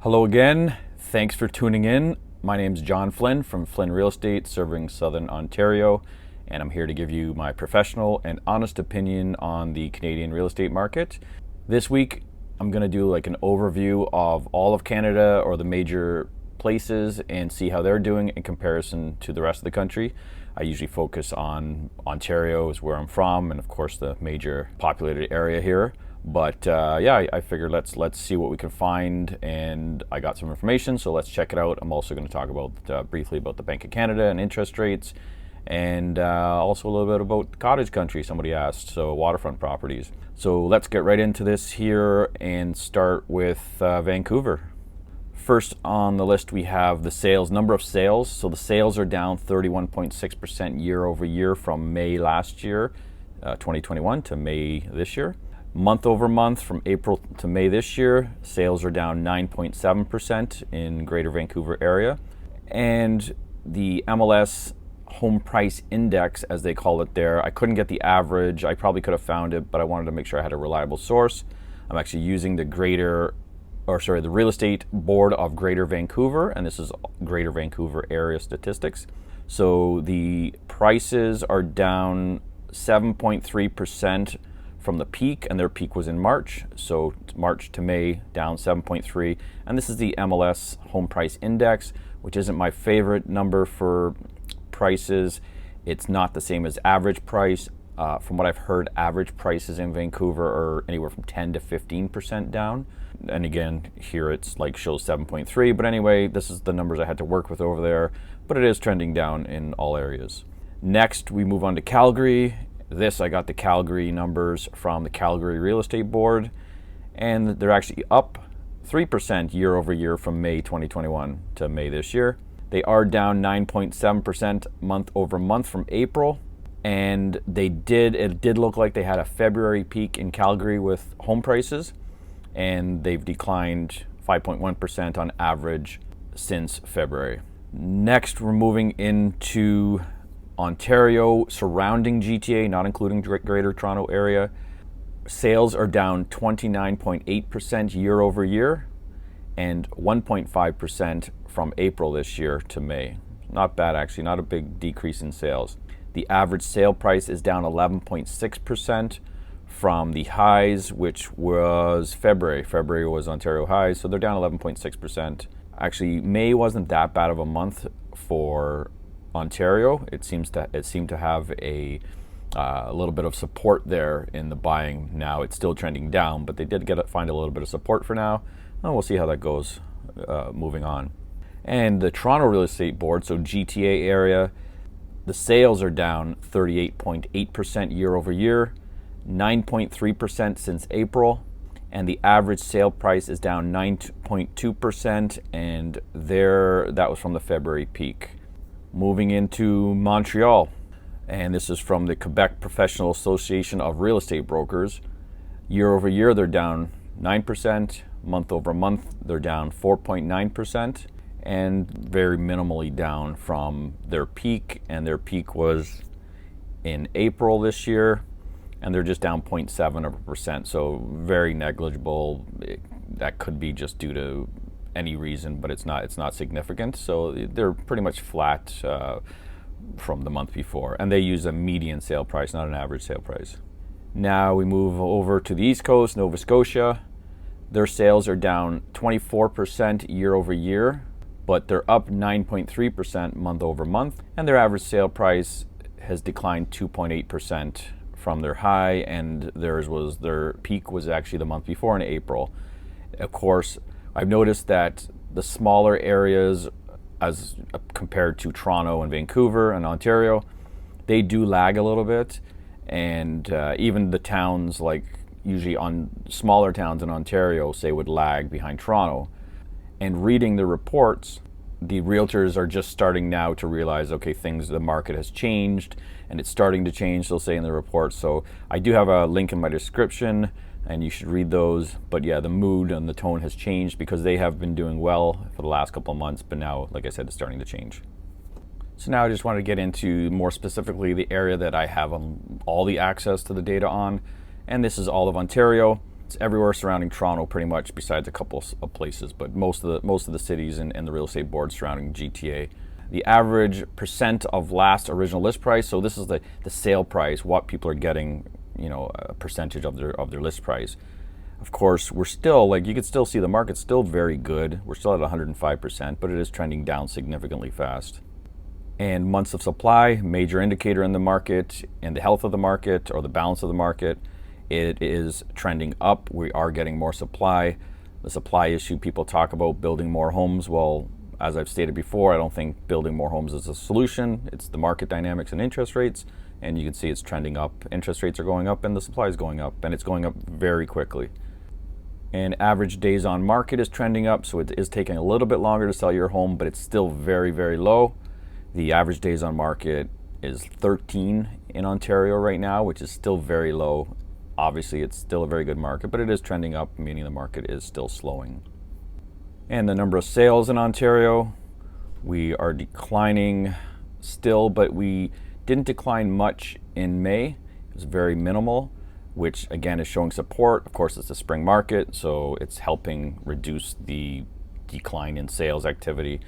Hello again. Thanks for tuning in. My name's John Flynn from Flynn Real Estate, serving Southern Ontario, and I'm here to give you my professional and honest opinion on the Canadian real estate market. This week, I'm going to do like an overview of all of Canada or the major places and see how they're doing in comparison to the rest of the country. I usually focus on Ontario, is where I'm from, and of course the major populated area here. But I figured let's see what we can find, and I got some information, so let's check it out. I'm also going to talk about briefly about the Bank of Canada and interest rates, and also a little bit about cottage country, somebody asked, so waterfront properties. So let's get right into this here and start with Vancouver. First on the list we have the sales, number of sales. So the sales are down 31.6% year over year from May last year, 2021 to May this year. Month over month, from April to May this year, sales are down 9.7% in Greater Vancouver area. And the MLS Home Price Index, as they call it there, I couldn't get the average. I probably could have found it, but I wanted to make sure I had a reliable source. I'm actually using the Real Estate Board of Greater Vancouver, and this is Greater Vancouver area statistics. So the prices are down 7.3% from the peak, and their peak was in March. So March to May, down 7.3. And this is the MLS Home Price Index, which isn't my favorite number for prices. It's not the same as average price. From what I've heard, average prices in Vancouver are anywhere from 10 to 15% down. And again, here it's like shows 7.3. But anyway, this is the numbers I had to work with over there. But it is trending down in all areas. Next, we move on to Calgary. I got the Calgary numbers from the Calgary Real Estate Board, and they're actually up 3% year over year from May 2021 to May this year. They are down 9.7% month over month from April, and it did look like they had a February peak in Calgary with home prices, and they've declined 5.1% on average since February. Next, we're moving into Ontario, surrounding GTA, not including Greater Toronto area. Sales are down 29.8% year over year and 1.5% from April this year to May. Not bad, actually, not a big decrease in sales. The average sale price is down 11.6% from the highs, which was February. February was Ontario highs, so they're down 11.6%. Actually, May wasn't that bad of a month for Ontario. It seemed to have a little bit of support there in the buying. Now it's still trending down, but they did find a little bit of support for now. And we'll see how that goes moving on. And the Toronto Real Estate Board, so GTA area, the sales are down 38.8% year over year, 9.3% since April, and the average sale price is down 9.2%, and that was from the February peak. Moving into Montreal, and this is from the Quebec Professional Association of Real Estate Brokers. Year over year, they're down 9%. Month over month, they're down 4.9%, and very minimally down from their peak. And their peak was in April this year, and they're just down 0.7%. So very negligible. That could be just due to any reason, but it's not significant. So they're pretty much flat from the month before, and they use a median sale price, not an average sale price. Now we move over to the East Coast, Nova Scotia. Their sales are down 24% year over year, but they're up 9.3% month over month, and their average sale price has declined 2.8% from their high, and their peak was actually the month before in April. Of course, I've noticed that the smaller areas, as compared to Toronto and Vancouver and Ontario, they do lag a little bit. And even the towns, like usually on smaller towns in Ontario, say would lag behind Toronto. And reading the reports, the realtors are just starting now to realize, okay, the market has changed, and it's starting to change, they'll say in the report. So I do have a link in my description, and you should read those. But yeah, the mood and the tone has changed because they have been doing well for the last couple of months, but now, like I said, it's starting to change. So now I just want to get into more specifically the area that I have all the access to the data on, and this is all of Ontario. It's everywhere surrounding Toronto, pretty much, besides a couple of places, but most of the cities and the real estate boards surrounding GTA. The average percent of last original list price, so this is the sale price, what people are getting, a percentage of their list price. Of course, we're still, you can still see the market's still very good. We're still at 105%, but it is trending down significantly fast. And months of supply, major indicator in the market, and the health of the market or the balance of the market, it is trending up. We are getting more supply. The supply issue, people talk about building more homes. Well, as I've stated before, I don't think building more homes is a solution. It's the market dynamics and interest rates, and you can see it's trending up. Interest rates are going up and the supply is going up, and it's going up very quickly. And average days on market is trending up, so it is taking a little bit longer to sell your home, but it's still very, very low. The average days on market is 13 in Ontario right now, which is still very low. Obviously, it's still a very good market, but it is trending up, meaning the market is still slowing. And the number of sales in Ontario, we are declining still, but we didn't decline much in May. It was very minimal, which again is showing support. Of course, it's a spring market, so it's helping reduce the decline in sales activity.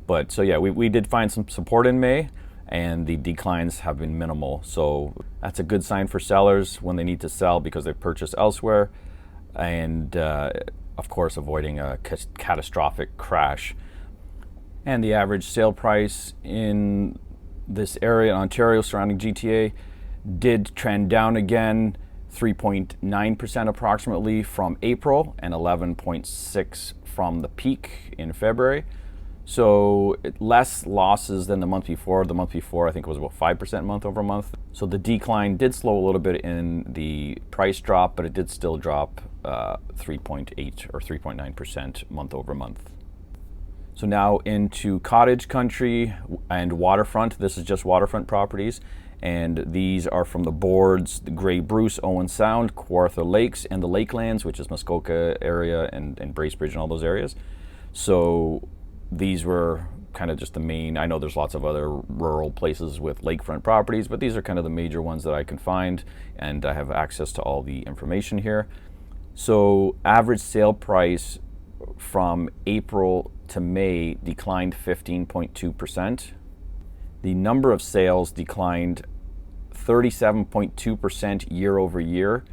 But so yeah, we did find some support in May, and the declines have been minimal. So that's a good sign for sellers when they need to sell because they've purchased elsewhere, and of course avoiding a catastrophic crash. And the average sale price in this area in Ontario surrounding GTA did trend down again, 3.9% approximately from April and 11.6% from the peak in February. So less losses than the month before. The month before, I think it was about 5% month over month. So the decline did slow a little bit in the price drop, but it did still drop 3.8 or 3.9% month over month. So now into cottage country and waterfront. This is just waterfront properties. And these are from the boards, the Grey Bruce, Owen Sound, Kawartha Lakes, and the Lakelands, which is Muskoka area and Bracebridge and all those areas. So these were kind of just the main. I know there's lots of other rural places with lakefront properties, but these are kind of the major ones that I can find, and I have access to all the information here. So average sale price from April to May declined 15.2%. The number of sales declined 37.2% year over year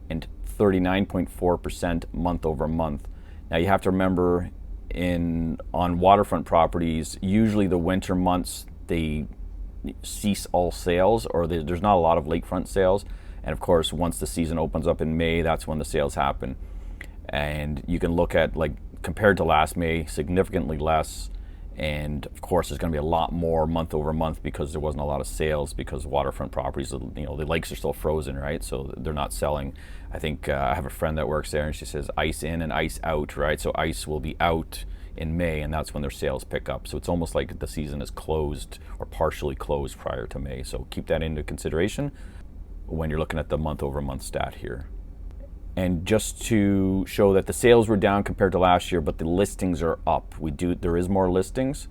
and 39.4% month over month. Now you have to remember, on waterfront properties, usually the winter months they cease all sales, or there's not a lot of lakefront sales. And of course, once the season opens up in May, that's when the sales happen. And you can look at, compared to last May, significantly less. And of course, there's going to be a lot more month over month because there wasn't a lot of sales, because waterfront properties, the lakes are still frozen, right? So they're not selling. I think I have a friend that works there, and she says ice in and ice out, right? So ice will be out in May, and that's when their sales pick up. So it's almost like the season is closed or partially closed prior to May. So keep that into consideration when you're looking at the month over month stat here. And just to show that the sales were down compared to last year, but the listings are up. There is more listings.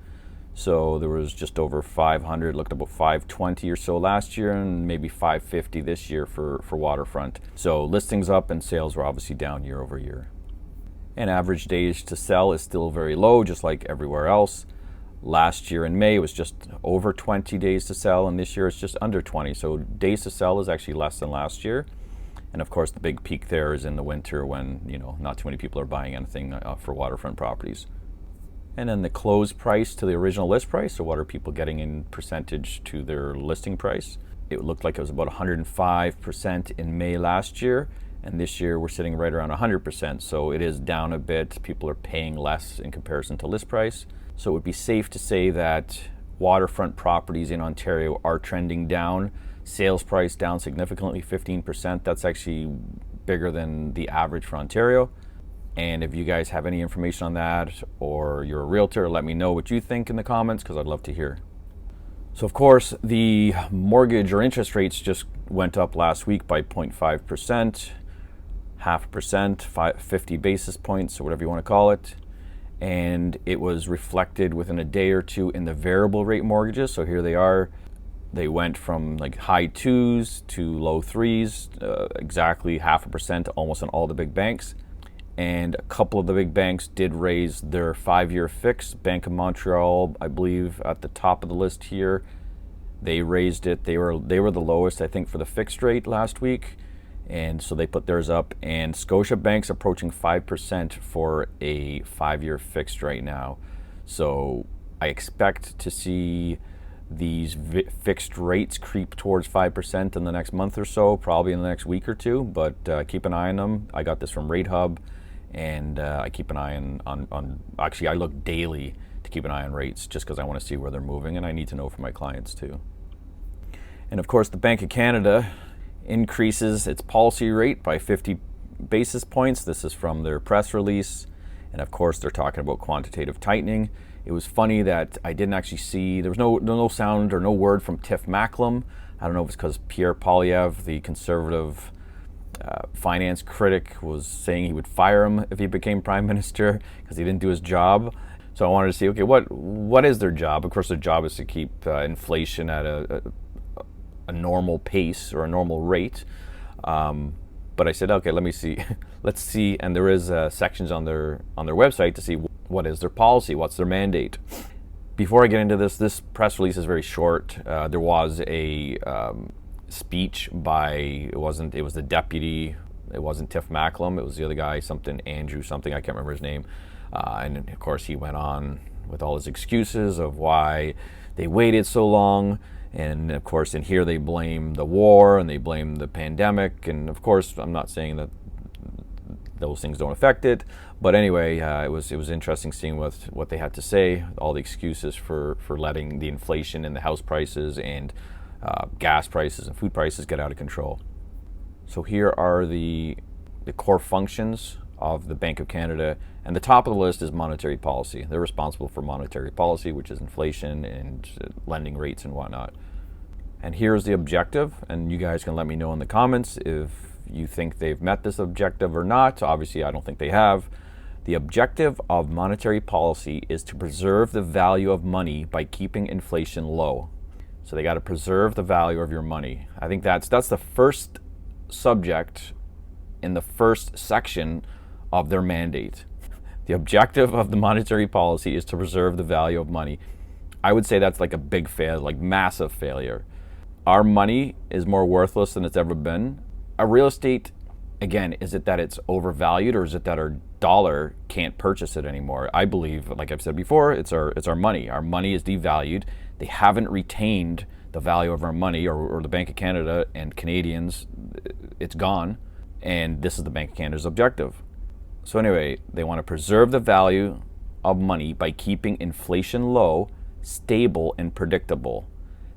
So there was just over 500, looked about 520 or so last year, and maybe 550 this year for waterfront. So listings up and sales were obviously down year over year. And average days to sell is still very low, just like everywhere else. Last year in May it was just over 20 days to sell, and this year it's just under 20. So days to sell is actually less than last year. And of course, the big peak there is in the winter when, not too many people are buying anything for waterfront properties. And then the close price to the original list price, so what are people getting in percentage to their listing price? It looked like it was about 105% in May last year, and this year we're sitting right around 100%. So it is down a bit. People are paying less in comparison to list price. So it would be safe to say that waterfront properties in Ontario are trending down. Sales price down significantly, 15%. That's actually bigger than the average for Ontario. And if you guys have any information on that, or you're a realtor, let me know what you think in the comments, because I'd love to hear. So of course, the mortgage or interest rates just went up last week by 0.5%, 0.5%, 50 basis points, or whatever you want to call it. And it was reflected within a day or two in the variable rate mortgages. So here they are. They went from like high twos to low threes, exactly 0.5%, almost on all the big banks. And a couple of the big banks did raise their 5-year fix. Bank of Montreal, I believe, at the top of the list here. They raised it. They were the lowest, I think, for the fixed rate last week, and so they put theirs up. And Scotia Bank's approaching 5% for a 5-year fixed right now. So I expect to see these fixed rates creep towards 5% in the next month or so, probably in the next week or two. But keep an eye on them. I got this from Rate Hub. And I keep an eye on actually, I look daily to keep an eye on rates just because I want to see where they're moving, and I need to know for my clients too. And of course, the Bank of Canada increases its policy rate by 50 basis points. This is from their press release. And of course, they're talking about quantitative tightening. It was funny that I didn't actually see, there was no sound or no word from Tiff Macklem. I don't know if it's because Pierre Poilievre, the conservative finance critic, was saying he would fire him if he became prime minister because he didn't do his job. So I wanted to see, okay, what is their job? Of course, their job is to keep inflation at a normal pace or a normal rate. But I said, okay, let me see. Let's see. And there is sections on their website to see what is their policy, what's their mandate. Before I get into this press release is very short. There was a speech by, it was the deputy, it wasn't Tiff Macklem, it was the other guy, Andrew something, I can't remember his name. And of course he went on with all his excuses of why they waited so long. And of course in here they blame the war and they blame the pandemic. And of course I'm not saying that those things don't affect it. But anyway, it was interesting seeing what they had to say, all the excuses for letting the inflation in the house prices and gas prices and food prices get out of control. So here are the core functions of the Bank of Canada, and the top of the list is monetary policy. They're responsible for monetary policy, which is inflation and lending rates and whatnot. And here's the objective, and you guys can let me know in the comments if you think they've met this objective or not. Obviously, I don't think they have. The objective of monetary policy is to preserve the value of money by keeping inflation low. So they got to preserve the value of your money. I think that's the first subject in the first section of their mandate. The objective of the monetary policy is to preserve the value of money. I would say that's like a big fail, like massive failure. Our money is more worthless than it's ever been. Our real estate, again, is it that it's overvalued, or is it that our dollar can't purchase it anymore? I believe, like I've said before, it's our money. Our money is devalued. They haven't retained the value of our money, or the Bank of Canada and Canadians. It's gone, and this is the Bank of Canada's objective. So anyway, they want to preserve the value of money by keeping inflation low, stable, and predictable.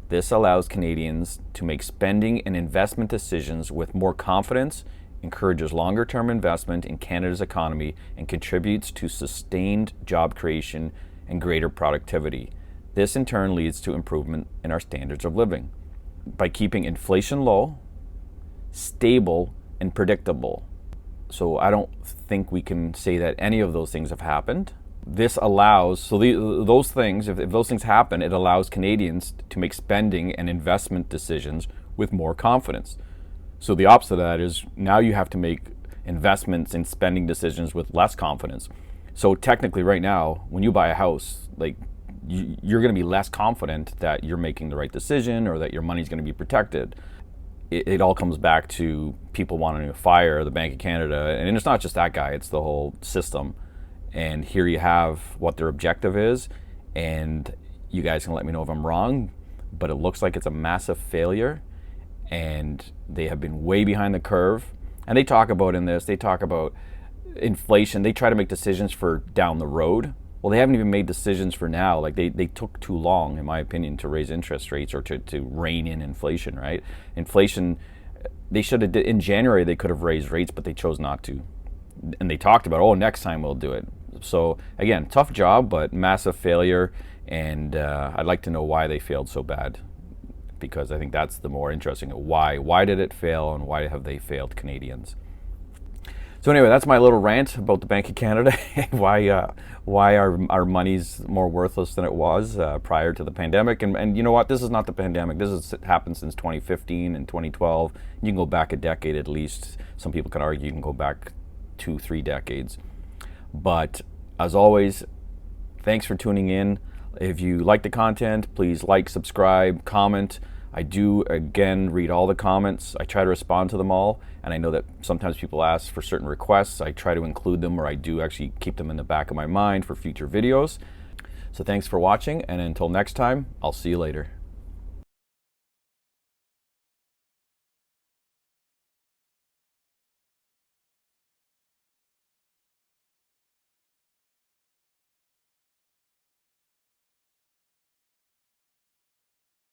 This allows Canadians to make spending and investment decisions with more confidence, encourages longer-term investment in Canada's economy, and contributes to sustained job creation and greater productivity. This in turn leads to improvement in our standards of living. By keeping inflation low, stable, and predictable. So I don't think we can say that any of those things have happened. This allows, those things, if those things happen, it allows Canadians to make spending and investment decisions with more confidence. So the opposite of that is now you have to make investments and spending decisions with less confidence. So technically right now, when you buy a house, like you're going to be less confident that you're making the right decision or that your money's going to be protected. It all comes back to people wanting to fire the Bank of Canada. And it's not just that guy, it's the whole system. And here you have what their objective is. And you guys can let me know if I'm wrong, but it looks like it's a massive failure. And they have been way behind the curve. And they talk about inflation. They try to make decisions for down the road. Well, they haven't even made decisions for now. Like they took too long, in my opinion, to raise interest rates or to rein in inflation, right? Inflation, they should have, in January, they could have raised rates, but they chose not to. And they talked about, next time we'll do it. So again, tough job, but massive failure. And I'd like to know why they failed so bad, because I think that's the more interesting. Why did it fail, and why have they failed Canadians? So anyway, that's my little rant about the Bank of Canada, why our money's more worthless than it was prior to the pandemic. And you know what? This is not the pandemic. This has happened since 2015 and 2012. You can go back a decade at least. Some people can argue you can go back 2-3 decades. But as always, thanks for tuning in. If you like the content, please like, subscribe, comment. I do, again, read all the comments. I try to respond to them all. And I know that sometimes people ask for certain requests. I try to include them, or I do actually keep them in the back of my mind for future videos. So thanks for watching, and until next time, I'll see you later.